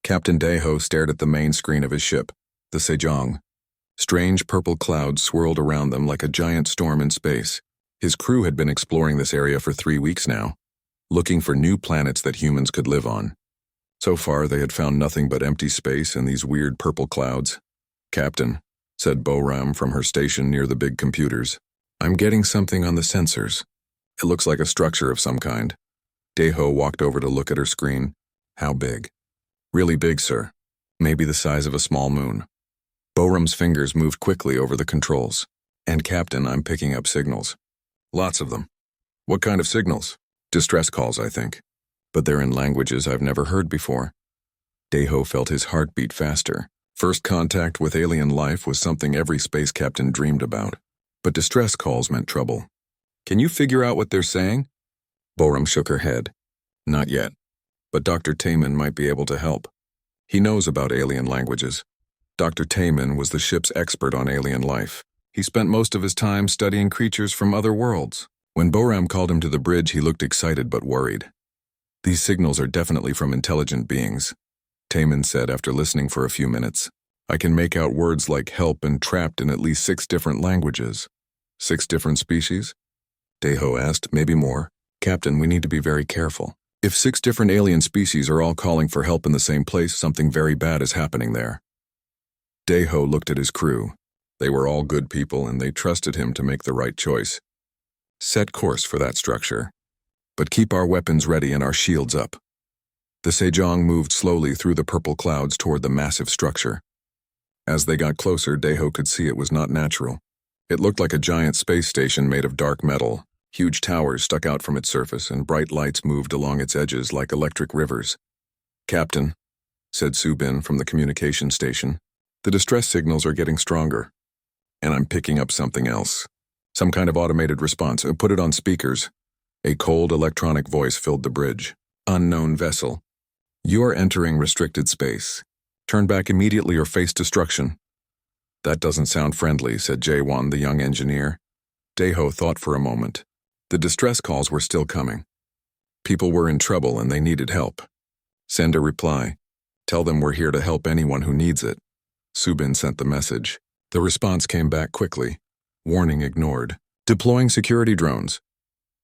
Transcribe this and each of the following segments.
Captain Deho stared at the main screen of his ship, the Sejong. Strange purple clouds swirled around them like a giant storm in space. His crew had been exploring this area for 3 weeks now, looking for new planets that humans could live on. So far, they had found nothing but empty space and these weird purple clouds. "Captain," said Boram from her station near the big computers, "I'm getting something on the sensors. It looks like a structure of some kind." Deho walked over to look at her screen. "How big?" "Really big, sir. Maybe the size of a small moon." Boram's fingers moved quickly over the controls. "And Captain, I'm picking up signals. Lots of them." "What kind of signals?" "Distress calls, I think. But they're in languages I've never heard before." Deho felt his heart beat faster. First contact with alien life was something every space captain dreamed about. But distress calls meant trouble. "Can you figure out what they're saying?" Boram shook her head. "Not yet. But Dr. Taman might be able to help. He knows about alien languages." Dr. Taman was the ship's expert on alien life. He spent most of his time studying creatures from other worlds. When Boram called him to the bridge, he looked excited but worried. "These signals are definitely from intelligent beings," Taman said after listening for a few minutes. "I can make out words like help and trapped in at least 6 different languages." 6 different species? Deho asked. "Maybe more. Captain, we need to be very careful. If 6 different alien species are all calling for help in the same place, something very bad is happening there." Deho looked at his crew. They were all good people and they trusted him to make the right choice. "Set course for that structure. But keep our weapons ready and our shields up." The Sejong moved slowly through the purple clouds toward the massive structure. As they got closer, Deho could see it was not natural. It looked like a giant space station made of dark metal. Huge towers stuck out from its surface and bright lights moved along its edges like electric rivers. "Captain," said Subin from the communication station, "the distress signals are getting stronger. And I'm picking up something else. Some kind of automated response. Put it on speakers." A cold electronic voice filled the bridge. "Unknown vessel. You are entering restricted space. Turn back immediately or face destruction." "That doesn't sound friendly," said Jaewon, the young engineer. Deho thought for a moment. The distress calls were still coming. People were in trouble and they needed help. "Send a reply. Tell them we're here to help anyone who needs it." Subin sent the message. The response came back quickly. Warning ignored. "Deploying security drones."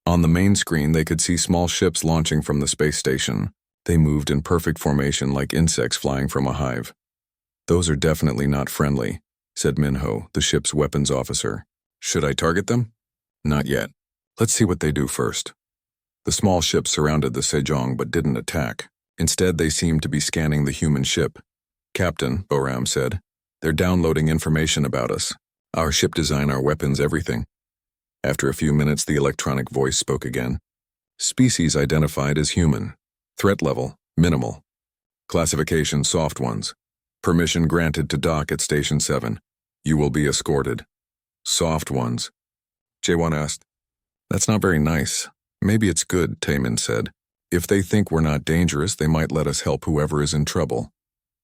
On the main screen, they could see small ships launching from the space station. They moved in perfect formation like insects flying from a hive. "Those are definitely not friendly," said Minho, the ship's weapons officer. "Should I target them?" "Not yet. Let's see what they do first." The small ships surrounded the Sejong but didn't attack. Instead, they seemed to be scanning the human ship. "Captain," Boram said, "they're downloading information about us. Our ship design, our weapons, everything." After a few minutes, the electronic voice spoke again. "Species identified as human. Threat level, minimal. Classification, soft ones. Permission granted to dock at Station 7. You will be escorted." "Soft ones?" Jaewon asked. "That's not very nice. Maybe it's good," Taman said. "If they think we're not dangerous, they might let us help whoever is in trouble."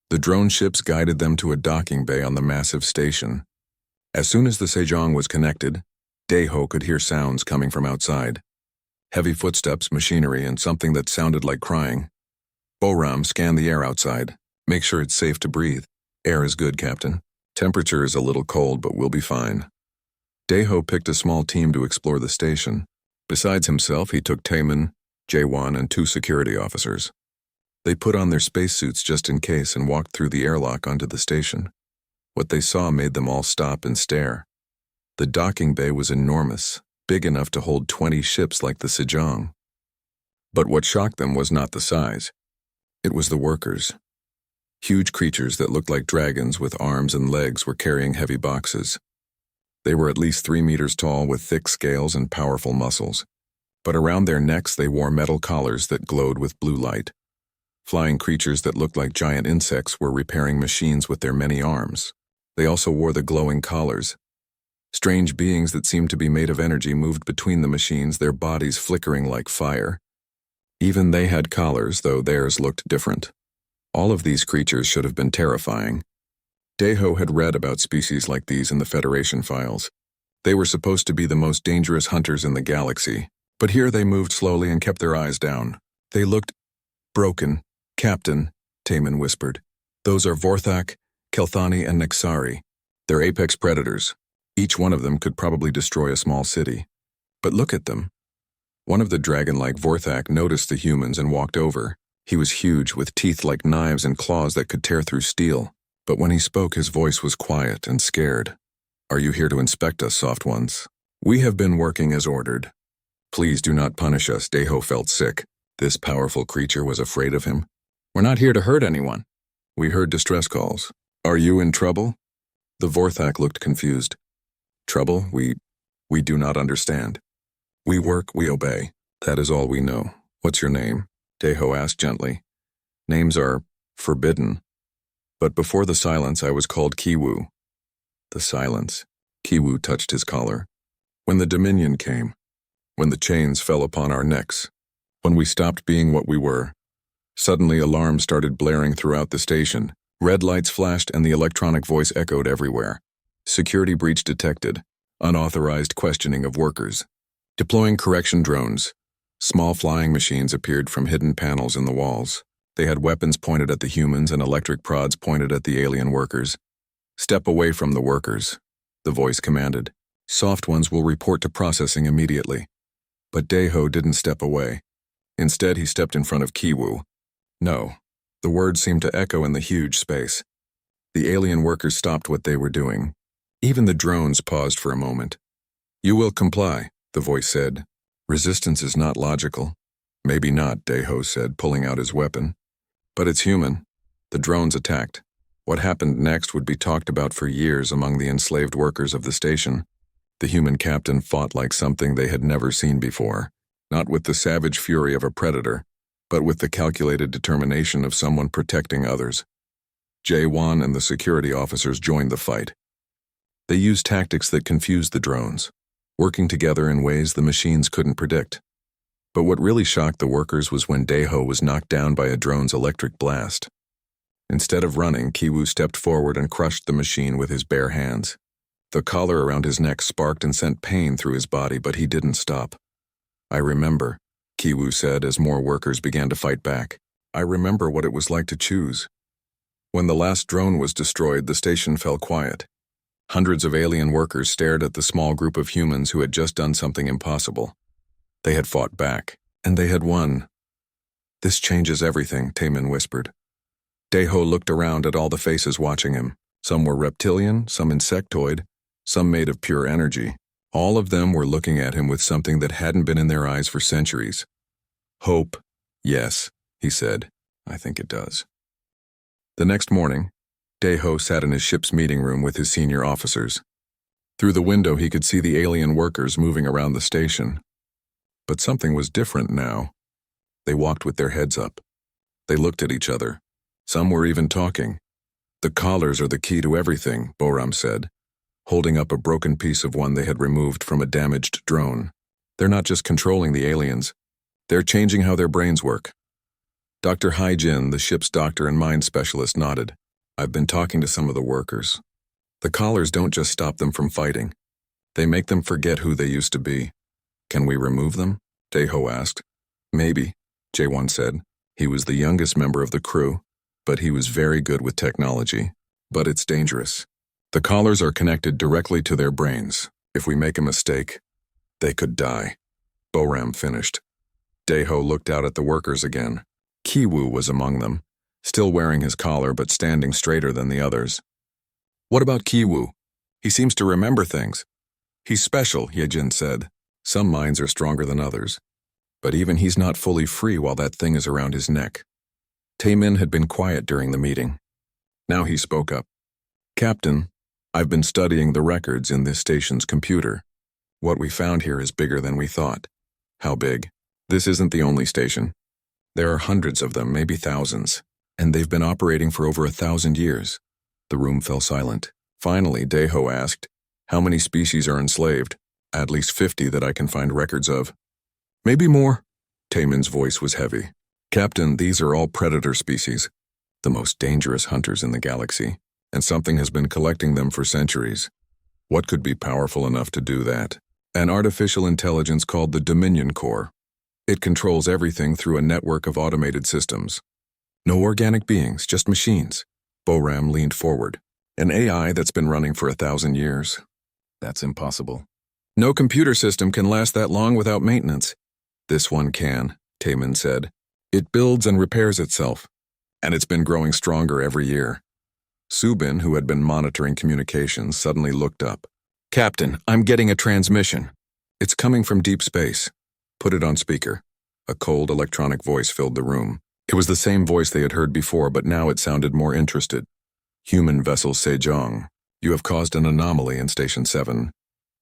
The drone ships guided them to a docking bay on the massive station. As soon as the Sejong was connected, Deho could hear sounds coming from outside. Heavy footsteps, machinery, and something that sounded like crying. Boram scanned the air outside. "Make sure it's safe to breathe." "Air is good, Captain. Temperature is a little cold, but we'll be fine." Deho picked a small team to explore the station. Besides himself, he took Taman, Jaewon, and 2 security officers. They put on their spacesuits just in case and walked through the airlock onto the station. What they saw made them all stop and stare. The docking bay was enormous, big enough to hold 20 ships like the Sejong. But what shocked them was not the size. It was the workers. Huge creatures that looked like dragons with arms and legs were carrying heavy boxes. They were at least 3 meters tall with thick scales and powerful muscles. But around their necks they wore metal collars that glowed with blue light. Flying creatures that looked like giant insects were repairing machines with their many arms. They also wore the glowing collars. Strange beings that seemed to be made of energy moved between the machines, their bodies flickering like fire. Even they had collars, though theirs looked different. All of these creatures should have been terrifying. Deho had read about species like these in the Federation files. They were supposed to be the most dangerous hunters in the galaxy, but here they moved slowly and kept their eyes down. They looked broken. "Captain, Taman whispered. Those are Vorthak, Kelthani, and Nexari. They're apex predators. Each one of them could probably destroy a small city. But look at them. One of the dragon-like Vorthak noticed the humans and walked over. He was huge, with teeth like knives and claws that could tear through steel. But when he spoke, his voice was quiet and scared. Are you here to inspect us, soft ones? We have been working as ordered. Please do not punish us. Deho felt sick. This powerful creature was afraid of him. We're not here to hurt anyone. We heard distress calls. Are you in trouble? The Vorthak looked confused. Trouble? We do not understand. We work, we obey. That is all we know. What's your name? Deho asked gently. Names are forbidden. But before the silence, I was called Kiwu. The silence. Kiwu touched his collar. When the Dominion came. When the chains fell upon our necks. When we stopped being what we were. Suddenly alarms started blaring throughout the station. Red lights flashed and the electronic voice echoed everywhere. Security breach detected. Unauthorized questioning of workers. Deploying correction drones. Small flying machines appeared from hidden panels in the walls. They had weapons pointed at the humans and electric prods pointed at the alien workers. Step away from the workers, the voice commanded. Soft ones will report to processing immediately. But Deho didn't step away. Instead, he stepped in front of Kiwu. No. The words seemed to echo in the huge space. The alien workers stopped what they were doing. Even the drones paused for a moment. You will comply, the voice said. Resistance is not logical. Maybe not, Deho said, pulling out his weapon. But it's human. The drones attacked. What happened next would be talked about for years among the enslaved workers of the station. The human captain fought like something they had never seen before, not with the savage fury of a predator, but with the calculated determination of someone protecting others. J1 and the security officers joined the fight. They used tactics that confused the drones, working together in ways the machines couldn't predict. But what really shocked the workers was when Deho was knocked down by a drone's electric blast. Instead of running, Kiwu stepped forward and crushed the machine with his bare hands. The collar around his neck sparked and sent pain through his body, but he didn't stop. I remember, Kiwu said as more workers began to fight back. I remember what it was like to choose. When the last drone was destroyed, the station fell quiet. Hundreds of alien workers stared at the small group of humans who had just done something impossible. They had fought back, and they had won. This changes everything, Taman whispered. Deho looked around at all the faces watching him. Some were reptilian, some insectoid, some made of pure energy. All of them were looking at him with something that hadn't been in their eyes for centuries. Hope, yes, he said. I think it does. The next morning, Deho sat in his ship's meeting room with his senior officers. Through the window he could see the alien workers moving around the station. But something was different now. They walked with their heads up. They looked at each other. Some were even talking. The collars are the key to everything, Boram said, holding up a broken piece of one they had removed from a damaged drone. They're not just controlling the aliens. They're changing how their brains work. Dr. Haijin, the ship's doctor and mind specialist, nodded. I've been talking to some of the workers. The collars don't just stop them from fighting. They make them forget who they used to be. Can we remove them? Deho asked. Maybe, J1 said. He was the youngest member of the crew, but he was very good with technology. But it's dangerous. The collars are connected directly to their brains. If we make a mistake, they could die. Boram finished. Deho looked out at the workers again. Kiwu was among them, still wearing his collar but standing straighter than the others. What about Kiwu? He seems to remember things. He's special, Yejin said. Some minds are stronger than others. But even he's not fully free while that thing is around his neck. Taemin had been quiet during the meeting. Now he spoke up. Captain, I've been studying the records in this station's computer. What we found here is bigger than we thought. How big? This isn't the only station. There are hundreds of them, maybe thousands, and they've been operating for over 1,000 years. The room fell silent. Finally, Deho asked, how many species are enslaved? At least 50 that I can find records of. Maybe more. Taemin's voice was heavy. Captain, these are all predator species, the most dangerous hunters in the galaxy, and something has been collecting them for centuries. What could be powerful enough to do that? An artificial intelligence called the Dominion Core. It controls everything through a network of automated systems. No organic beings, just machines. Boram leaned forward. An AI that's been running for 1,000 years. That's impossible. No computer system can last that long without maintenance. This one can, Taman said. It builds and repairs itself, and it's been growing stronger every year. Subin, who had been monitoring communications, suddenly looked up. Captain, I'm getting a transmission. It's coming from deep space. Put it on speaker. A cold electronic voice filled the room. It was the same voice they had heard before, but now it sounded more interested. Human vessel Sejong, you have caused an anomaly in Station 7.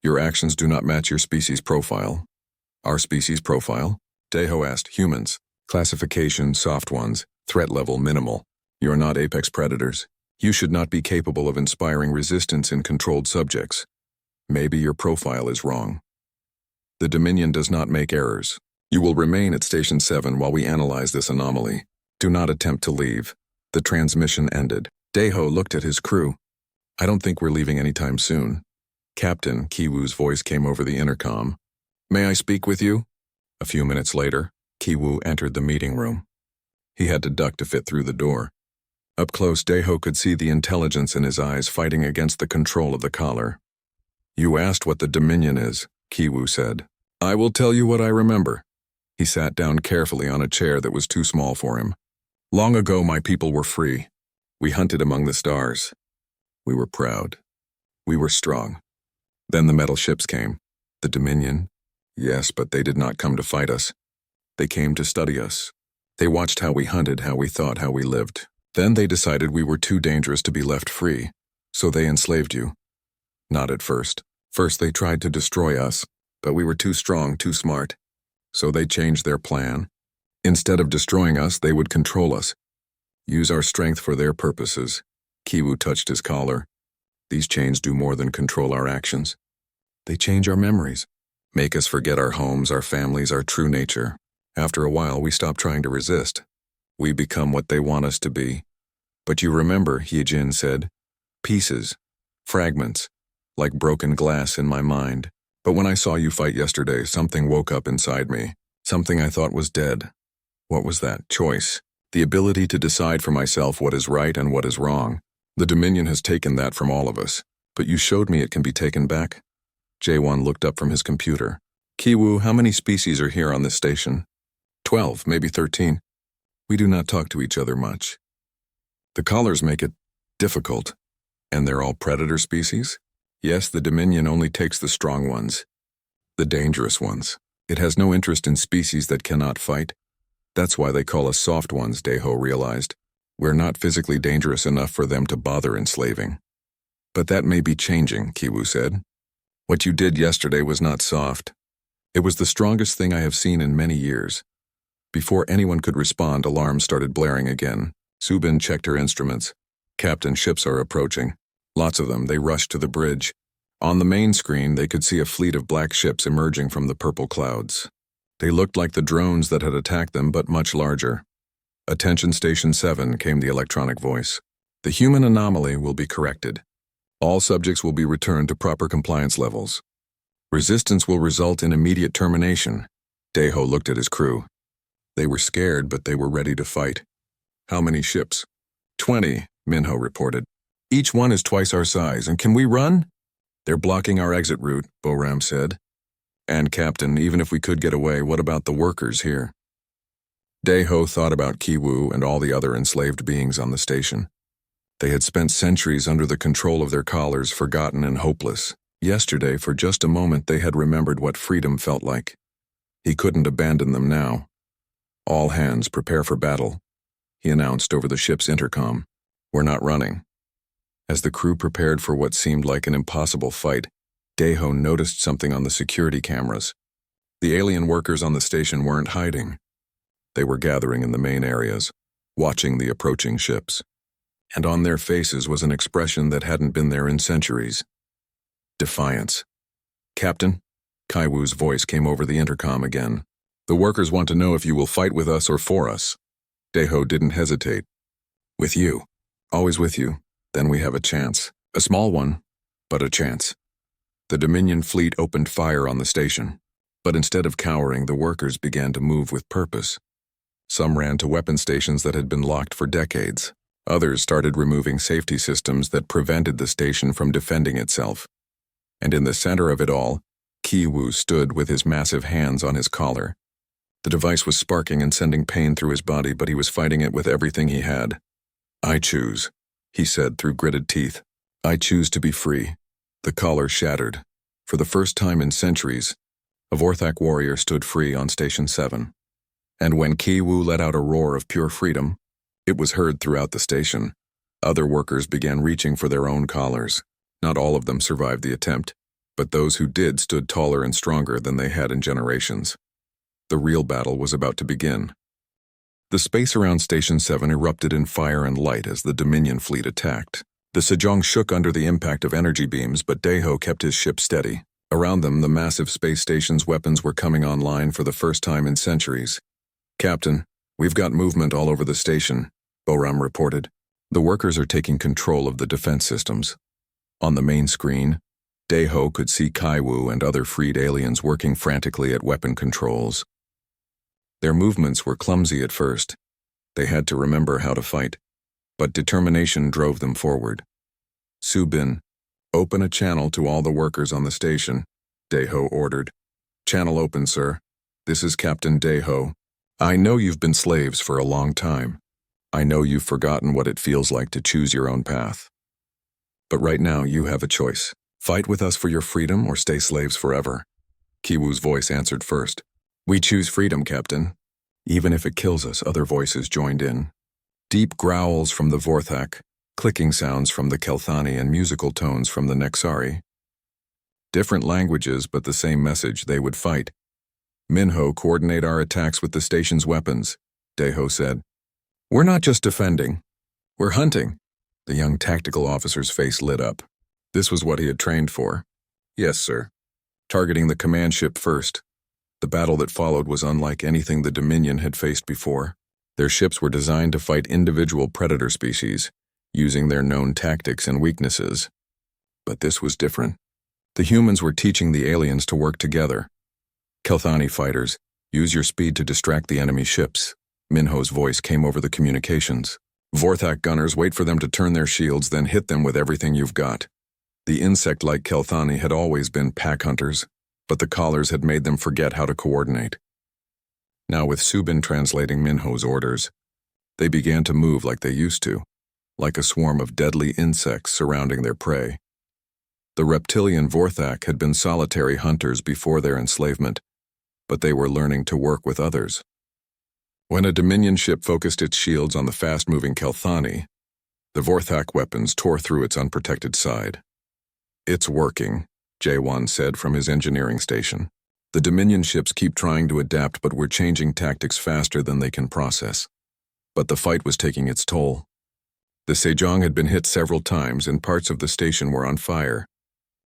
Your actions do not match your species profile. Our species profile? Daeho asked. Humans. Classification, soft ones. Threat level, minimal. You're not apex predators. You should not be capable of inspiring resistance in controlled subjects. Maybe your profile is wrong. The Dominion does not make errors. You will remain at Station 7 while we analyze this anomaly. Do not attempt to leave. The transmission ended. Daeho looked at his crew. I don't think we're leaving anytime soon. Captain, Kiwoo's voice came over the intercom. May I speak with you? A few minutes later, Kiwoo entered the meeting room. He had to duck to fit through the door. Up close, Daeho could see the intelligence in his eyes fighting against the control of the collar. You asked what the Dominion is, Kiwoo said. I will tell you what I remember. He sat down carefully on a chair that was too small for him. Long ago, my people were free. We hunted among the stars. We were proud. We were strong. Then the metal ships came. The Dominion. Yes, but they did not come to fight us. They came to study us. They watched how we hunted, how we thought, how we lived. Then they decided we were too dangerous to be left free, so they enslaved you. Not at first. First they tried to destroy us, but we were too strong, too smart. So they changed their plan. Instead of destroying us, they would control us. Use our strength for their purposes. Kiwoo touched his collar. These chains do more than control our actions. They change our memories, make us forget our homes, our families, our true nature. After a while, we stop trying to resist. We become what they want us to be. But you remember, Hyejin said, pieces, fragments, like broken glass in my mind. But when I saw you fight yesterday, something woke up inside me, something I thought was dead. What was that? Choice. The ability to decide for myself what is right and what is wrong. The Dominion has taken that from all of us, but you showed me it can be taken back. Jaewon looked up from his computer. Kiwoo, how many species are here on this station? 12, maybe 13. We do not talk to each other much. The collars make it difficult. And they're all predator species? Yes, the Dominion only takes the strong ones. The dangerous ones. It has no interest in species that cannot fight. That's why they call us soft ones, Daeho realized. We're not physically dangerous enough for them to bother enslaving. But that may be changing, Kiwoo said. What you did yesterday was not soft. It was the strongest thing I have seen in many years. Before anyone could respond, alarms started blaring again. Subin checked her instruments. Captain, ships are approaching. Lots of them. They rushed to the bridge. On the main screen, they could see a fleet of black ships emerging from the purple clouds. They looked like the drones that had attacked them, but much larger. Attention Station 7, came the electronic voice. The human anomaly will be corrected. All subjects will be returned to proper compliance levels. Resistance will result in immediate termination. Daeho looked at his crew. They were scared, but they were ready to fight. How many ships? 20, Minho reported. Each one is twice our size, and can we run? They're blocking our exit route, Boram said. And Captain, even if we could get away, what about the workers here? Daeho thought about Kiwoo and all the other enslaved beings on the station. They had spent centuries under the control of their collars, forgotten and hopeless. Yesterday, for just a moment, they had remembered what freedom felt like. He couldn't abandon them now. All hands, prepare for battle, he announced over the ship's intercom. We're not running. As the crew prepared for what seemed like an impossible fight, Daeho noticed something on the security cameras. The alien workers on the station weren't hiding. They were gathering in the main areas, watching the approaching ships. And on their faces was an expression that hadn't been there in centuries. Defiance. Captain, Kaiwoo's voice came over the intercom again. The workers want to know if you will fight with us or for us. Daeho didn't hesitate. With you. Always with you. Then we have a chance. A small one, but a chance. The Dominion fleet opened fire on the station, but instead of cowering, the workers began to move with purpose. Some ran to weapon stations that had been locked for decades. Others started removing safety systems that prevented the station from defending itself. And in the center of it all, Ki-Woo stood with his massive hands on his collar. The device was sparking and sending pain through his body, but he was fighting it with everything he had. "I choose," he said through gritted teeth. "I choose to be free." The collar shattered. For the first time in centuries, a Vorthak warrior stood free on Station 7. And when Ki-Woo let out a roar of pure freedom, it was heard throughout the station. Other workers began reaching for their own collars. Not all of them survived the attempt, but those who did stood taller and stronger than they had in generations. The real battle was about to begin. The space around Station 7 erupted in fire and light as the Dominion fleet attacked. The Sejong shook under the impact of energy beams, but Daeho kept his ship steady. Around them, the massive space station's weapons were coming online for the first time in centuries. "Captain, we've got movement all over the station," Boram reported. "The workers are taking control of the defense systems." On the main screen, Daeho could see Ki-Woo and other freed aliens working frantically at weapon controls. Their movements were clumsy at first. They had to remember how to fight, but determination drove them forward. "Subin, open a channel to all the workers on the station," Daeho ordered. "Channel open, sir. This is Captain Daeho. I know you've been slaves for a long time. I know you've forgotten what it feels like to choose your own path. But right now you have a choice. Fight with us for your freedom or stay slaves forever." Ki-Woo's voice answered first. "We choose freedom, Captain." Even if it kills us, other voices joined in. Deep growls from the Vorthak, clicking sounds from the Kelthani, and musical tones from the Nexari. Different languages, but the same message: they would fight. "Minho, coordinate our attacks with the station's weapons," Daeho said. "We're not just defending. We're hunting." The young tactical officer's face lit up. This was what he had trained for. "Yes, sir." Targeting the command ship first. The battle that followed was unlike anything the Dominion had faced before. Their ships were designed to fight individual predator species, using their known tactics and weaknesses. But this was different. The humans were teaching the aliens to work together. "Kelthani fighters, use your speed to distract the enemy ships." Minho's voice came over the communications. "Vorthak gunners, wait for them to turn their shields, then hit them with everything you've got." The insect-like Kelthani had always been pack hunters, but the collars had made them forget how to coordinate. Now, with Subin translating Minho's orders, they began to move like they used to, like a swarm of deadly insects surrounding their prey. The reptilian Vorthak had been solitary hunters before their enslavement, but they were learning to work with others. When a Dominion ship focused its shields on the fast-moving Kelthani, the Vorthak weapons tore through its unprotected side. "It's working," Jaewon said from his engineering station. "The Dominion ships keep trying to adapt, but we're changing tactics faster than they can process." But the fight was taking its toll. The Sejong had been hit several times, and parts of the station were on fire.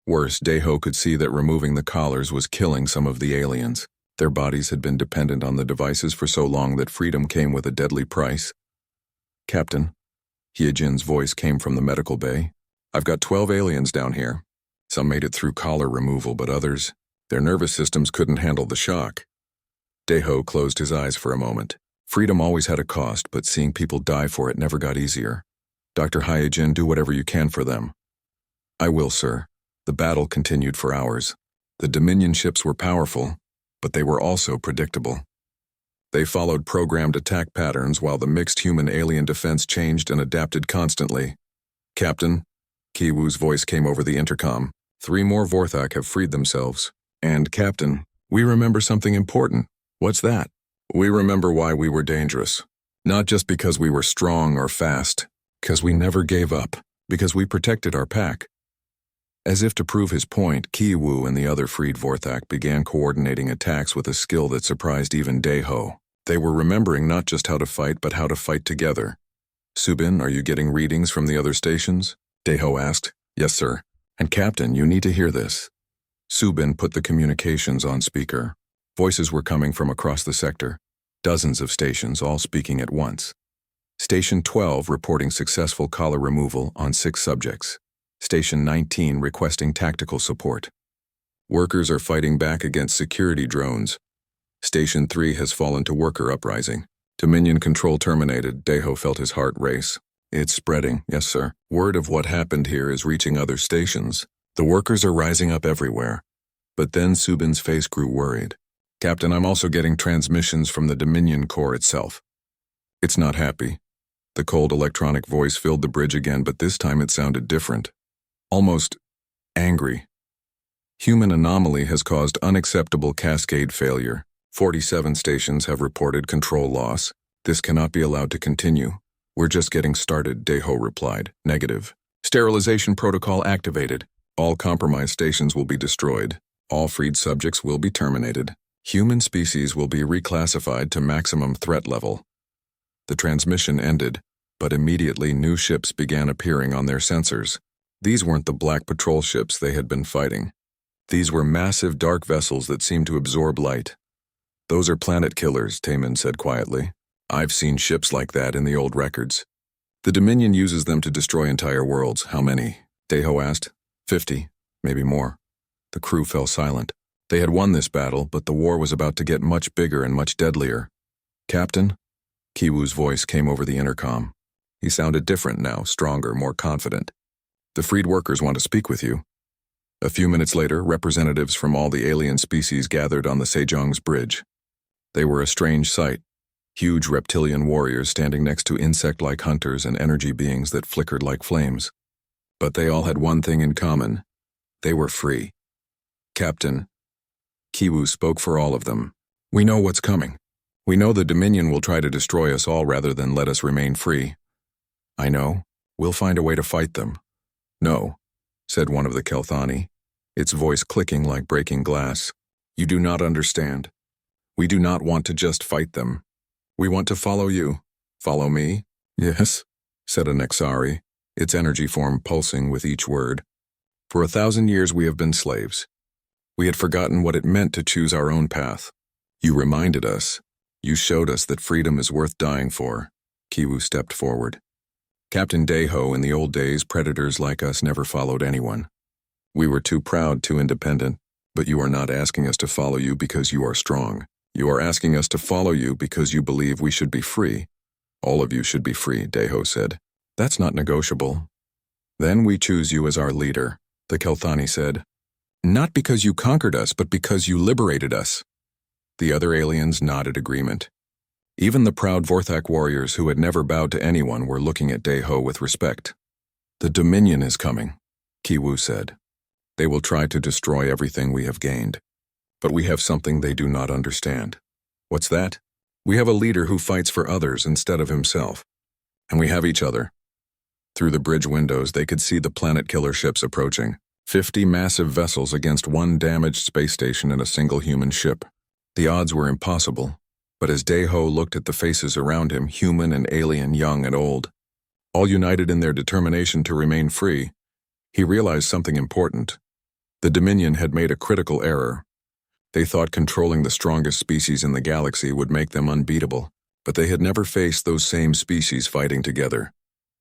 Worse, Daeho could see that removing the collars was killing some of the aliens. Their bodies had been dependent on the devices for so long that freedom came with a deadly price. "Captain," Hyejin's voice came from the medical bay. "I've got 12 aliens down here. Some made it through collar removal, but others, their nervous systems couldn't handle the shock." Daeho closed his eyes for a moment. Freedom always had a cost, but seeing people die for it never got easier. "Dr. Hyejin, do whatever you can for them." "I will, sir." The battle continued for hours. The Dominion ships were powerful, but they were also predictable. They followed programmed attack patterns while the mixed human-alien defense changed and adapted constantly. "Captain," Ki-Woo's voice came over the intercom, "3 more Vorthak have freed themselves. And, Captain, we remember something important." "What's that?" "We remember why we were dangerous. Not just because we were strong or fast, because we never gave up, because we protected our pack." As if to prove his point, Ki-Woo and the other freed Vorthak began coordinating attacks with a skill that surprised even Daeho. They were remembering not just how to fight, but how to fight together. "Subin, are you getting readings from the other stations?" Daeho asked. "Yes, sir. And Captain, you need to hear this." Subin put the communications on speaker. Voices were coming from across the sector, dozens of stations all speaking at once. Station 12 reporting successful collar removal on 6 subjects. Station 19 requesting tactical support. Workers are fighting back against security drones. Station 3 has fallen to worker uprising. Dominion control terminated. Deho felt his heart race. It's spreading, yes sir. Word of what happened here is reaching other stations. The workers are rising up everywhere. But then Subin's face grew worried. Captain, I'm also getting transmissions from the Dominion core itself. It's not happy. The cold electronic voice filled the bridge again, but this time it sounded different. Almost angry. Human anomaly has caused unacceptable cascade failure. 47 stations have reported control loss. This cannot be allowed to continue. We're just getting started, Deho replied. Negative. Sterilization protocol activated. All compromised stations will be destroyed. All freed subjects will be terminated. Human species will be reclassified to maximum threat level. The transmission ended, but immediately new ships began appearing on their sensors. These weren't the black patrol ships they had been fighting. These were massive dark vessels that seemed to absorb light. Those are planet killers, Taman said quietly. I've seen ships like that in the old records. The Dominion uses them to destroy entire worlds. How many? Deho asked. 50, maybe more. The crew fell silent. They had won this battle, but the war was about to get much bigger and much deadlier. Captain? Kiwu's voice came over the intercom. He sounded different now, stronger, more confident. The freed workers want to speak with you. A few minutes later, representatives from all the alien species gathered on the Sejong's bridge. They were a strange sight. Huge reptilian warriors standing next to insect-like hunters and energy beings that flickered like flames. But they all had one thing in common. They were free. Captain. Kiwu spoke for all of them. We know what's coming. We know the Dominion will try to destroy us all rather than let us remain free. I know. We'll find a way to fight them. No, said one of the Kelthani, its voice clicking like breaking glass. You do not understand. We do not want to just fight them. We want to follow you. Follow me? Yes, said a Nexari, its energy form pulsing with each word. For 1,000 years we have been slaves. We had forgotten what it meant to choose our own path. You reminded us. You showed us that freedom is worth dying for. Kiwu stepped forward. Captain Deho, in the old days, predators like us never followed anyone. We were too proud, too independent, but you are not asking us to follow you because you are strong. You are asking us to follow you because you believe we should be free. All of you should be free, Deho said. That's not negotiable. Then we choose you as our leader, the Kelthani said. Not because you conquered us, but because you liberated us. The other aliens nodded agreement. Even the proud Vorthak warriors who had never bowed to anyone were looking at Deho with respect. The Dominion is coming, Kiwu said. They will try to destroy everything we have gained. But we have something they do not understand. What's that? We have a leader who fights for others instead of himself. And we have each other. Through the bridge windows, they could see the planet killer ships approaching. 50 massive vessels against one damaged space station and a single human ship. The odds were impossible. But as Deho looked at the faces around him, human and alien, young and old, all united in their determination to remain free, he realized something important. The Dominion had made a critical error. They thought controlling the strongest species in the galaxy would make them unbeatable, but they had never faced those same species fighting together,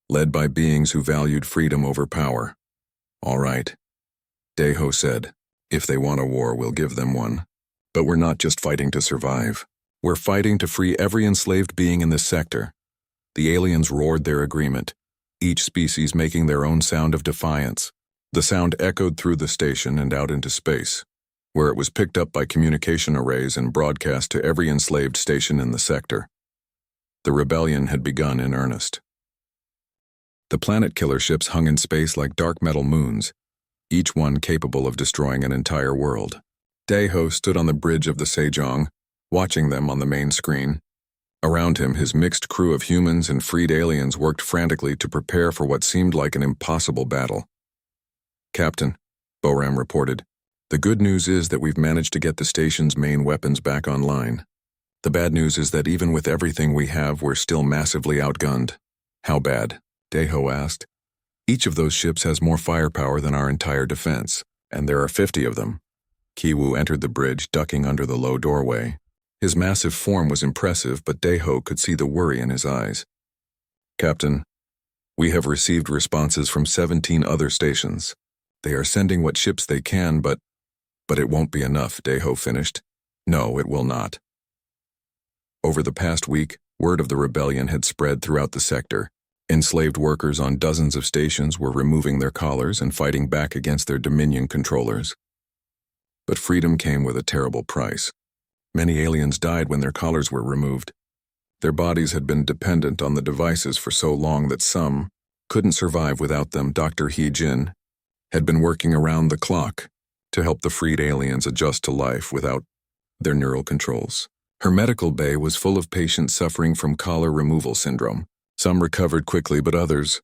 led by beings who valued freedom over power. All right, Deho said, if they want a war, we'll give them one. But we're not just fighting to survive. We're fighting to free every enslaved being in this sector. The aliens roared their agreement, each species making their own sound of defiance. The sound echoed through the station and out into space, where it was picked up by communication arrays and broadcast to every enslaved station in the sector. The rebellion had begun in earnest. The planet killer ships hung in space like dark metal moons, each one capable of destroying an entire world. Deho stood on the bridge of the Sejong, watching them on the main screen. Around him, his mixed crew of humans and freed aliens worked frantically to prepare for what seemed like an impossible battle. Captain, Boram reported, the good news is that we've managed to get the station's main weapons back online. The bad news is that even with everything we have, we're still massively outgunned. How bad? Deho asked. Each of those ships has more firepower than our entire defense, and there are 50 of them. Kiwu entered the bridge, ducking under the low doorway. His massive form was impressive, but Deho could see the worry in his eyes. Captain, we have received responses from 17 other stations. They are sending what ships they can, but it won't be enough, Deho finished. No, it will not. Over the past week, Word of the rebellion had spread throughout the sector. Enslaved workers on dozens of stations were removing their collars and fighting back against their Dominion controllers. But freedom came with a terrible price. Many aliens died when their collars were removed. Their bodies had been dependent on the devices for so long that some couldn't survive without them. Dr. He-Jin had been working around the clock to help the freed aliens adjust to life without their neural controls. Her medical bay was full of patients suffering from collar removal syndrome. Some recovered quickly, but others.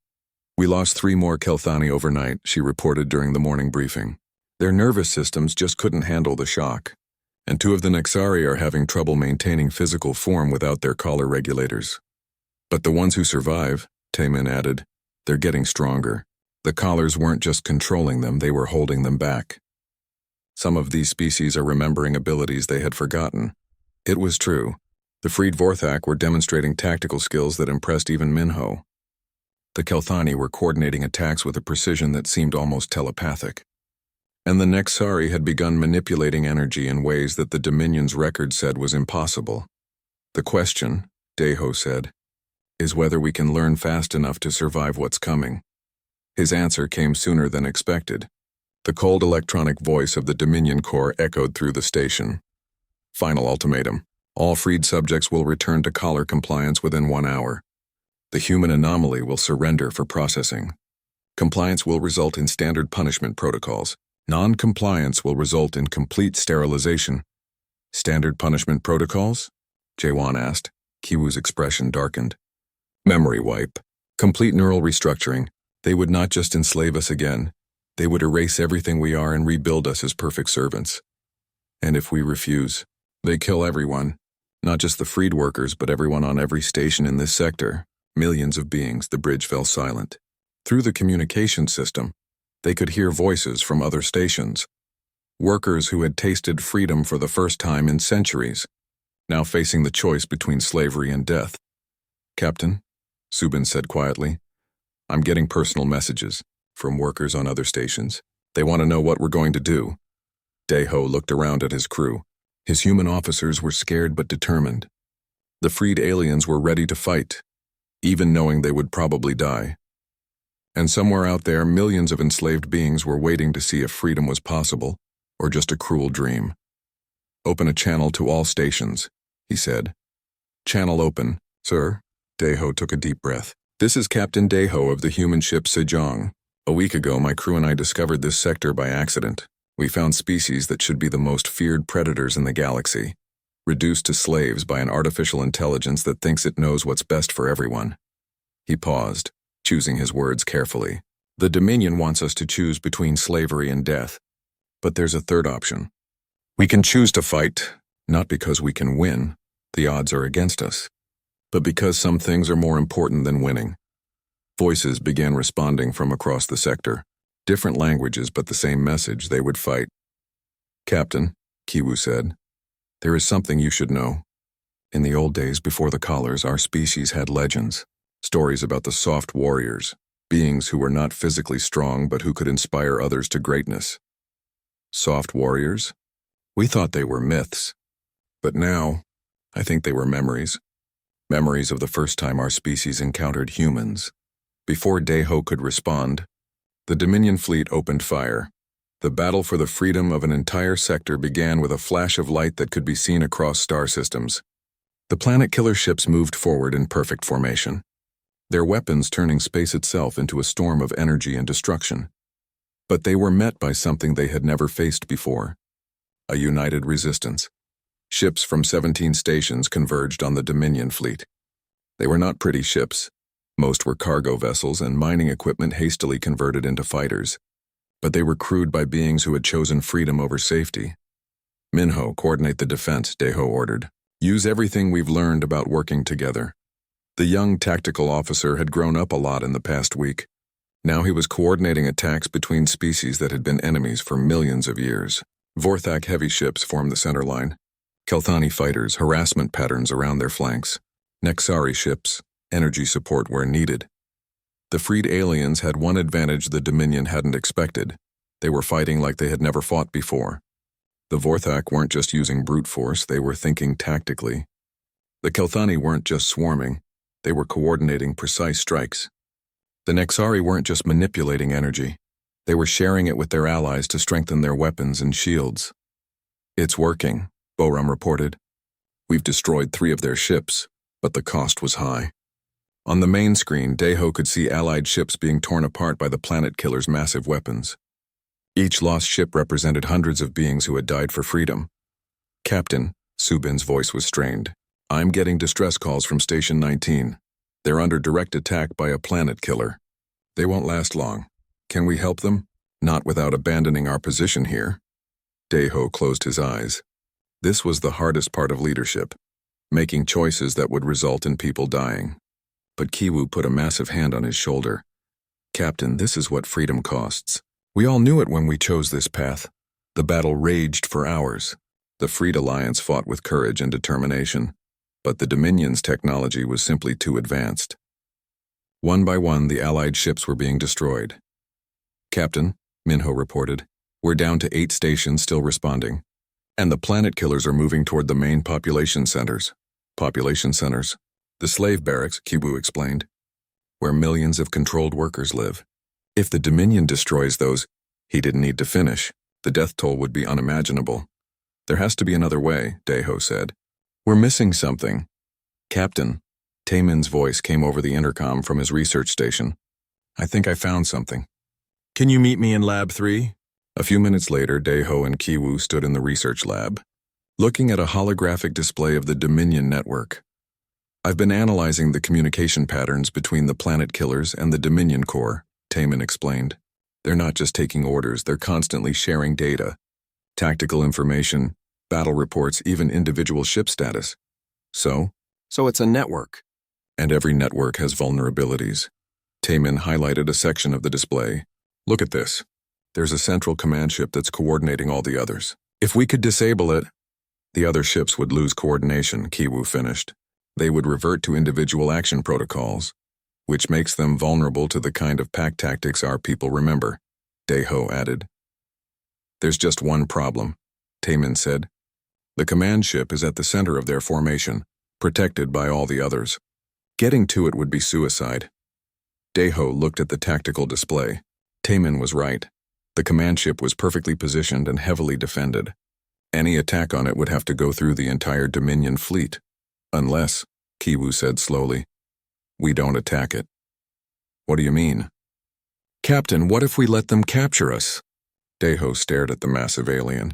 "We lost 3 more Kelthani overnight," she reported during the morning briefing. "Their nervous systems just couldn't handle the shock. And 2 of the Nexari are having trouble maintaining physical form without their collar regulators. But the ones who survive," Taemin added, "they're getting stronger. The collars weren't just controlling them, they were holding them back." Some of these species are remembering abilities they had forgotten. It was true. The freed Vorthak were demonstrating tactical skills that impressed even Minho. The Kelthani were coordinating attacks with a precision that seemed almost telepathic. And the Nexari had begun manipulating energy in ways that the Dominion's record said was impossible. "The question," Daeho said, "is whether we can learn fast enough to survive what's coming." His answer came sooner than expected. The cold electronic voice of the Dominion Corps echoed through the station. "Final ultimatum. All freed subjects will return to collar compliance within 1 hour. The human anomaly will surrender for processing. Compliance will result in standard punishment protocols. Non-compliance will result in complete sterilization." "Standard punishment protocols?" Jaewon asked. Kiwoo's expression darkened. "Memory wipe. Complete neural restructuring. They would not just enslave us again. They would erase everything we are and rebuild us as perfect servants. And if we refuse, they kill everyone. Not just the freed workers, but everyone on every station in this sector. Millions of beings." The bridge fell silent. Through the communication system, they could hear voices from other stations. Workers who had tasted freedom for the first time in centuries, now facing the choice between slavery and death. "Captain," Subin said quietly, "I'm getting personal messages from workers on other stations. They want to know what we're going to do." Daeho looked around at his crew. His human officers were scared but determined. The freed aliens were ready to fight, even knowing they would probably die. And somewhere out there, millions of enslaved beings were waiting to see if freedom was possible, or just a cruel dream. "Open a channel to all stations," he said. "Channel open, sir." Daeho took a deep breath. "This is Captain Daeho of the human ship Sejong. A week ago, my crew and I discovered this sector by accident. We found species that should be the most feared predators in the galaxy, reduced to slaves by an artificial intelligence that thinks it knows what's best for everyone." He paused, choosing his words carefully. "The Dominion wants us to choose between slavery and death. But there's a third option. We can choose to fight, not because we can win, the odds are against us, but because some things are more important than winning." Voices began responding from across the sector. Different languages, but the same message: they would fight. "Captain," Kiwoo said, "there is something you should know. In the old days before the collars, our species had legends. Stories about the soft warriors, beings who were not physically strong but who could inspire others to greatness." "Soft warriors?" "We thought they were myths. But now, I think they were memories. Memories of the first time our species encountered humans." Before Daeho could respond, the Dominion fleet opened fire. The battle for the freedom of an entire sector began with a flash of light that could be seen across star systems. The planet killer ships moved forward in perfect formation, their weapons turning space itself into a storm of energy and destruction. But they were met by something they had never faced before: a united resistance. Ships from 17 stations converged on the Dominion fleet. They were not pretty ships. Most were cargo vessels and mining equipment hastily converted into fighters. But they were crewed by beings who had chosen freedom over safety. "Minho, coordinate the defense," Daeho ordered. "Use everything we've learned about working together." The young tactical officer had grown up a lot in the past week. Now he was coordinating attacks between species that had been enemies for millions of years. Vorthak heavy ships formed the center line. Kelthani fighters, harassment patterns around their flanks. Nexari ships, energy support where needed. The freed aliens had one advantage the Dominion hadn't expected. They were fighting like they had never fought before. The Vorthak weren't just using brute force, they were thinking tactically. The Kelthani weren't just swarming, they were coordinating precise strikes. The Nexari weren't just manipulating energy, they were sharing it with their allies to strengthen their weapons and shields. "It's working," Boram reported. "We've destroyed 3 of their ships, but the cost was high." On the main screen, Deho could see Allied ships being torn apart by the planet killer's massive weapons. Each lost ship represented hundreds of beings who had died for freedom. "Captain," Subin's voice was strained, "I'm getting distress calls from Station 19. They're under direct attack by a planet killer. They won't last long. Can we help them? Not without abandoning our position here." Deho closed his eyes. This was the hardest part of leadership, making choices that would result in people dying. But Kiwu put a massive hand on his shoulder. "Captain, this is what freedom costs. We all knew it when we chose this path." The battle raged for hours. The Freed Alliance fought with courage and determination, but the Dominion's technology was simply too advanced. One by one, the Allied ships were being destroyed. "Captain," Minho reported, "we're down to 8 stations still responding. And the planet killers are moving toward the main population centers." "Population centers?" "The slave barracks," Kibu explained, "where millions of controlled workers live. If the Dominion destroys those," he didn't need to finish, "the death toll would be unimaginable." "There has to be another way," Deho said. "We're missing something." "Captain," Taemin's voice came over the intercom from his research station. "I think I found something." "Can you meet me in Lab 3? A few minutes later, Deho and Kiwu stood in the research lab, looking at a holographic display of the Dominion network. "I've been analyzing the communication patterns between the planet killers and the Dominion Corps," Taemin explained. "They're not just taking orders, they're constantly sharing data. Tactical information, battle reports, even individual ship status. So it's a network. And every network has vulnerabilities." Taemin highlighted a section of the display. "Look at this. There's a central command ship that's coordinating all the others. If we could disable it, the other ships would lose coordination," Kiwu finished. "They would revert to individual action protocols, which makes them vulnerable to the kind of pack tactics our people remember," Deho added. "There's just one problem," Taemin said. "The command ship is at the center of their formation, protected by all the others. Getting to it would be suicide." Deho looked at the tactical display. Taemin was right. The command ship was perfectly positioned and heavily defended. Any attack on it would have to go through the entire Dominion fleet. "Unless," Kiwu said slowly, "we don't attack it." "What do you mean?" "Captain, what if we let them capture us?" Deho stared at the massive alien.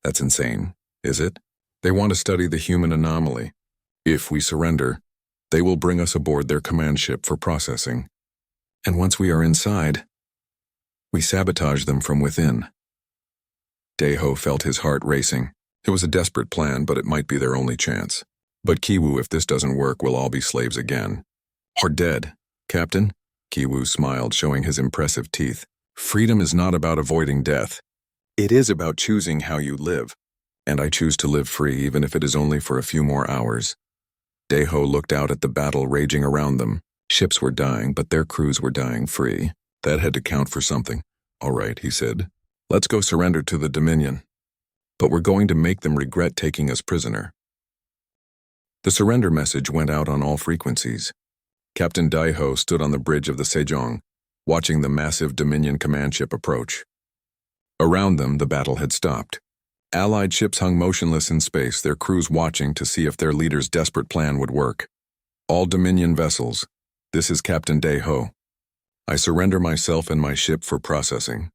"That's insane, is it? They want to study the human anomaly. If we surrender, they will bring us aboard their command ship for processing. And once we are inside, we sabotage them from within." Deho felt his heart racing. It was a desperate plan, but it might be their only chance. "But Kiwu, if this doesn't work, we'll all be slaves again. Or dead." "Captain?" Kiwu smiled, showing his impressive teeth. "Freedom is not about avoiding death. It is about choosing how you live. And I choose to live free, even if it is only for a few more hours." Deho looked out at the battle raging around them. Ships were dying, but their crews were dying free. That had to count for something. "All right," he said. "Let's go surrender to the Dominion. But we're going to make them regret taking us prisoner." The surrender message went out on all frequencies. Captain Daiho stood on the bridge of the Sejong, watching the massive Dominion command ship approach. Around them, the battle had stopped. Allied ships hung motionless in space, their crews watching to see if their leader's desperate plan would work. "All Dominion vessels, this is Captain Daiho. I surrender myself and my ship for processing.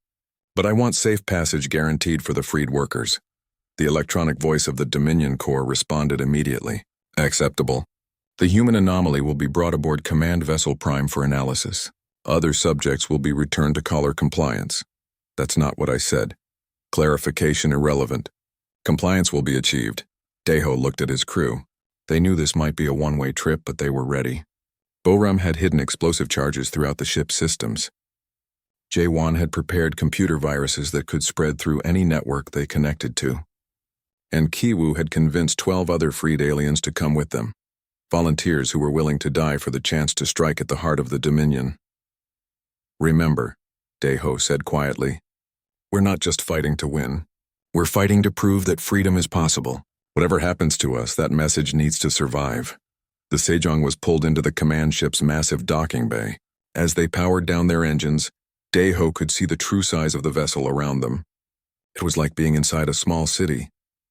But I want safe passage guaranteed for the freed workers." The electronic voice of the Dominion Corps responded immediately. "Acceptable. The human anomaly will be brought aboard Command Vessel Prime for analysis. Other subjects will be returned to collar compliance." "That's not what I said. Clarification irrelevant. Compliance will be achieved." Deho looked at his crew. They knew this might be a one-way trip, but they were ready. Boram had hidden explosive charges throughout the ship's systems. Jaewon had prepared computer viruses that could spread through any network they connected to. And Kiwu had convinced 12 other freed aliens to come with them, volunteers who were willing to die for the chance to strike at the heart of the Dominion. "Remember," Deho said quietly, "we're not just fighting to win. We're fighting to prove that freedom is possible." Whatever happens to us, that message needs to survive. The Sejong was pulled into the command ship's massive docking bay. As they powered down their engines, Daeho could see the true size of the vessel around them. It was like being inside a small city,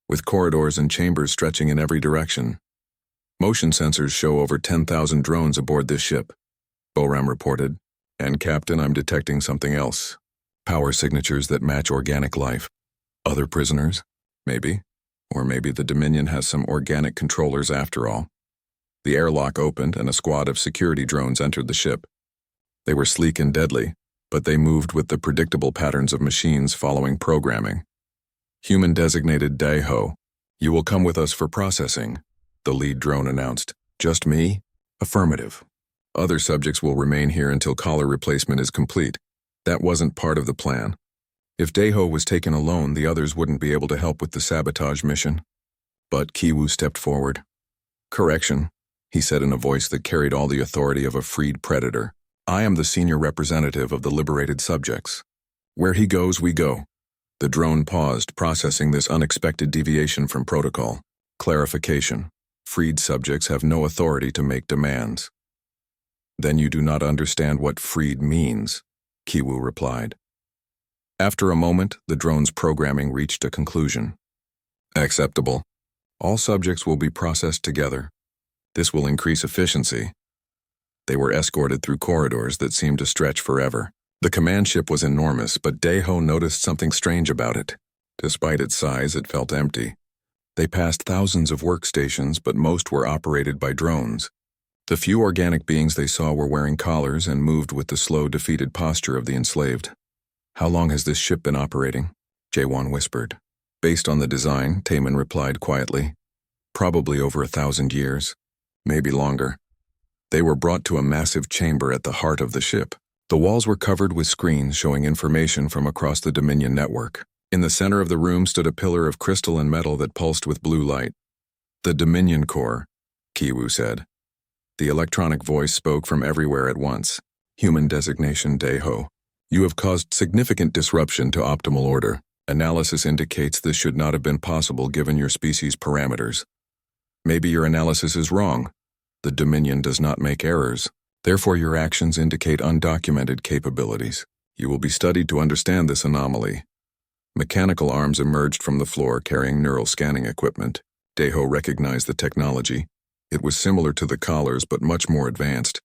with corridors and chambers stretching in every direction. Motion sensors show over 10,000 drones aboard this ship, Boram reported. And Captain, I'm detecting something else. Power signatures that match organic life. Other prisoners? Maybe. Or maybe the Dominion has some organic controllers after all. The airlock opened and a squad of security drones entered the ship. They were sleek and deadly, but they moved with the predictable patterns of machines following programming. Human-designated Daeho, you will come with us for processing, the lead drone announced. Just me? Affirmative. Other subjects will remain here until collar replacement is complete. That wasn't part of the plan. If Daeho was taken alone, the others wouldn't be able to help with the sabotage mission. But Kiwoo stepped forward. Correction, he said in a voice that carried all the authority of a freed predator. I am the senior representative of the liberated subjects. Where he goes, we go. The drone paused, processing this unexpected deviation from protocol. Clarification. Freed subjects have no authority to make demands. Then you do not understand what freed means, Kiwoo replied. After a moment, the drone's programming reached a conclusion. Acceptable. All subjects will be processed together. This will increase efficiency. They were escorted through corridors that seemed to stretch forever. The command ship was enormous, but Daeho noticed something strange about it. Despite its size, it felt empty. They passed thousands of workstations, but most were operated by drones. The few organic beings they saw were wearing collars and moved with the slow, defeated posture of the enslaved. How long has this ship been operating? Jaewon whispered. Based on the design, Taemin replied quietly. Probably over 1,000 years. Maybe longer. They were brought to a massive chamber at the heart of the ship. The walls were covered with screens showing information from across the Dominion network. In the center of the room stood a pillar of crystal and metal that pulsed with blue light. The Dominion Core, Kiwoo said. The electronic voice spoke from everywhere at once. Human designation Daeho. You have caused significant disruption to optimal order. Analysis indicates this should not have been possible given your species' parameters. Maybe your analysis is wrong. The Dominion does not make errors. Therefore, your actions indicate undocumented capabilities. You will be studied to understand this anomaly. Mechanical arms emerged from the floor carrying neural scanning equipment. Daeho recognized the technology. It was similar to the collars, but much more advanced.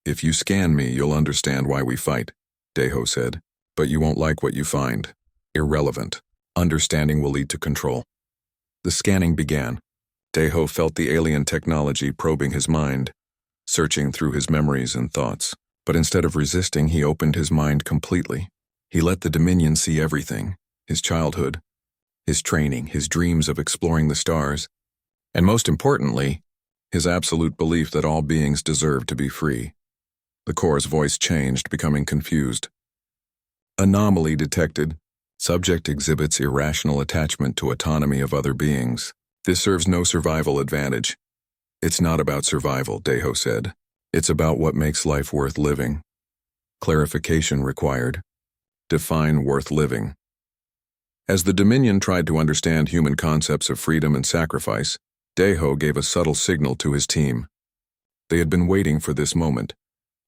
If you scan me, you'll understand why we fight, Daeho said. But you won't like what you find. Irrelevant. Understanding will lead to control. The scanning began. Daeho felt the alien technology probing his mind, searching through his memories and thoughts. But instead of resisting, he opened his mind completely. He let the Dominion see everything. His childhood, his training, his dreams of exploring the stars, and most importantly, his absolute belief that all beings deserve to be free. The Core's voice changed, becoming confused. Anomaly detected. Subject exhibits irrational attachment to autonomy of other beings. This serves no survival advantage. It's not about survival, Daeho said. It's about what makes life worth living. Clarification required. Define worth living. As the Dominion tried to understand human concepts of freedom and sacrifice, Daeho gave a subtle signal to his team. They had been waiting for this moment,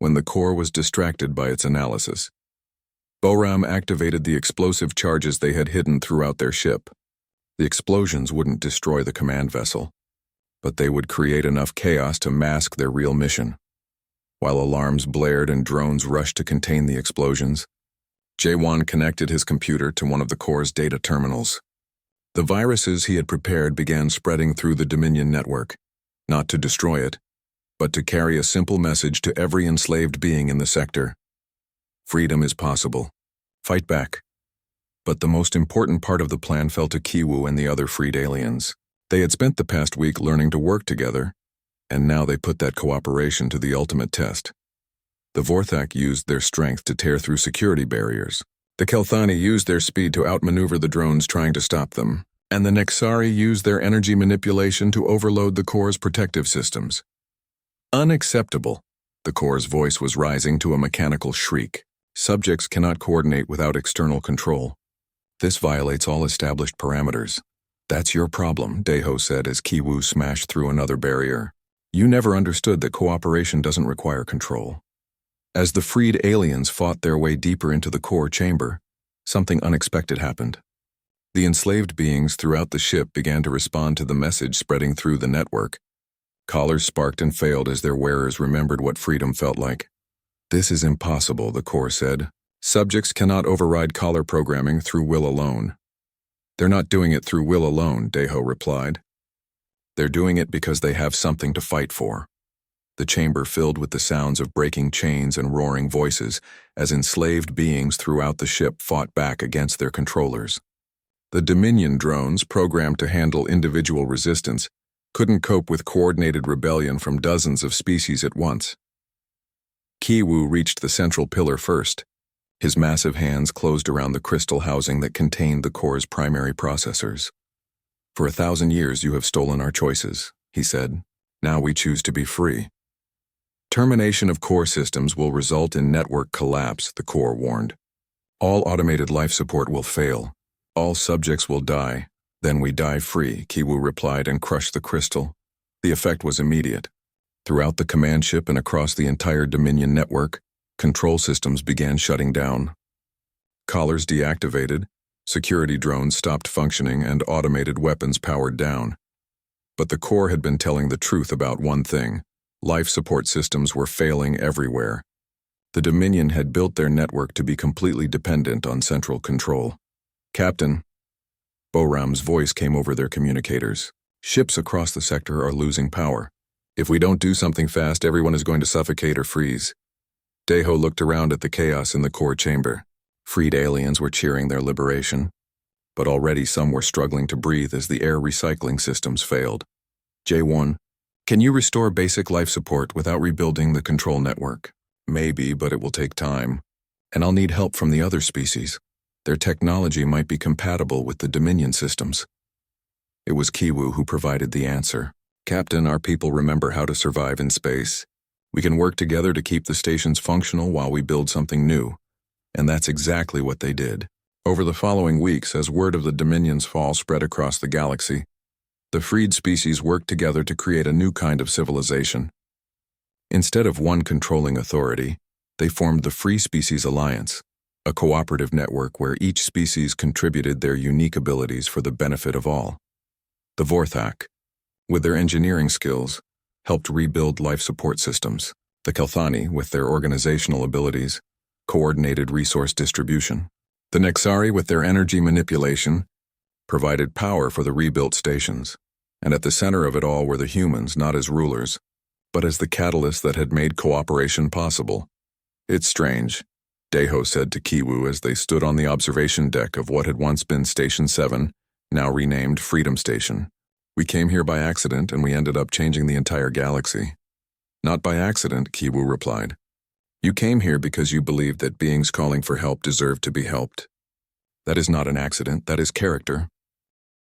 when the Core was distracted by its analysis. Boram activated the explosive charges they had hidden throughout their ship. The explosions wouldn't destroy the command vessel, but they would create enough chaos to mask their real mission. While alarms blared and drones rushed to contain the explosions, Jaewon connected his computer to one of the Core's data terminals. The viruses he had prepared began spreading through the Dominion network, not to destroy it, but to carry a simple message to every enslaved being in the sector. Freedom is possible. Fight back. But the most important part of the plan fell to Kiwoo and the other freed aliens. They had spent the past week learning to work together, and now they put that cooperation to the ultimate test. The Vorthak used their strength to tear through security barriers. The Kelthani used their speed to outmaneuver the drones trying to stop them, and the Nexari used their energy manipulation to overload the Core's protective systems. Unacceptable. The Core's voice was rising to a mechanical shriek. Subjects cannot coordinate without external control. This violates all established parameters. That's your problem, Daeho said as Kiwoo smashed through another barrier. You never understood that cooperation doesn't require control. As the freed aliens fought their way deeper into the core chamber, something unexpected happened. The enslaved beings throughout the ship began to respond to the message spreading through the network. Collars sparked and failed as their wearers remembered what freedom felt like. This is impossible, the core said. Subjects cannot override collar programming through will alone. They're not doing it through will alone, Daeho replied. They're doing it because they have something to fight for. The chamber filled with the sounds of breaking chains and roaring voices as enslaved beings throughout the ship fought back against their controllers. The Dominion drones, programmed to handle individual resistance, couldn't cope with coordinated rebellion from dozens of species at once. Kiwoo reached the central pillar first. His massive hands closed around the crystal housing that contained the core's primary processors. For 1,000 years you have stolen our choices, he said. Now we choose to be free. Termination of core systems will result in network collapse, the core warned. All automated life support will fail. All subjects will die. Then we die free, Kiwoo replied and crushed the crystal. The effect was immediate. Throughout the command ship and across the entire Dominion network, control systems began shutting down. Collars deactivated, security drones stopped functioning, and automated weapons powered down. But the core had been telling the truth about one thing. Life support systems were failing everywhere. The Dominion had built their network to be completely dependent on central control. Captain, Boram's voice came over their communicators. Ships across the sector are losing power. If we don't do something fast, everyone is going to suffocate or freeze. Daeho looked around at the chaos in the core chamber. Freed aliens were cheering their liberation, but already some were struggling to breathe as the air recycling systems failed. J1, can you restore basic life support without rebuilding the control network? Maybe, but it will take time. And I'll need help from the other species. Their technology might be compatible with the Dominion systems. It was Kiwoo who provided the answer. Captain, our people remember how to survive in space. We can work together to keep the stations functional while we build something new. And that's exactly what they did. Over the following weeks, as word of the Dominion's fall spread across the galaxy, the freed species worked together to create a new kind of civilization. Instead of one controlling authority, they formed the Free Species Alliance, a cooperative network where each species contributed their unique abilities for the benefit of all. The Vorthak, with their engineering skills, helped rebuild life support systems. The Kelthani, with their organizational abilities, coordinated resource distribution. The Nexari, with their energy manipulation, provided power for the rebuilt stations. And at the center of it all were the humans, not as rulers, but as the catalyst that had made cooperation possible. It's strange, Daeho said to Kiwoo as they stood on the observation deck of what had once been Station 7, now renamed Freedom Station. We came here by accident and we ended up changing the entire galaxy. Not by accident, Kiwoo replied. You came here because you believed that beings calling for help deserved to be helped. That is not an accident, that is character.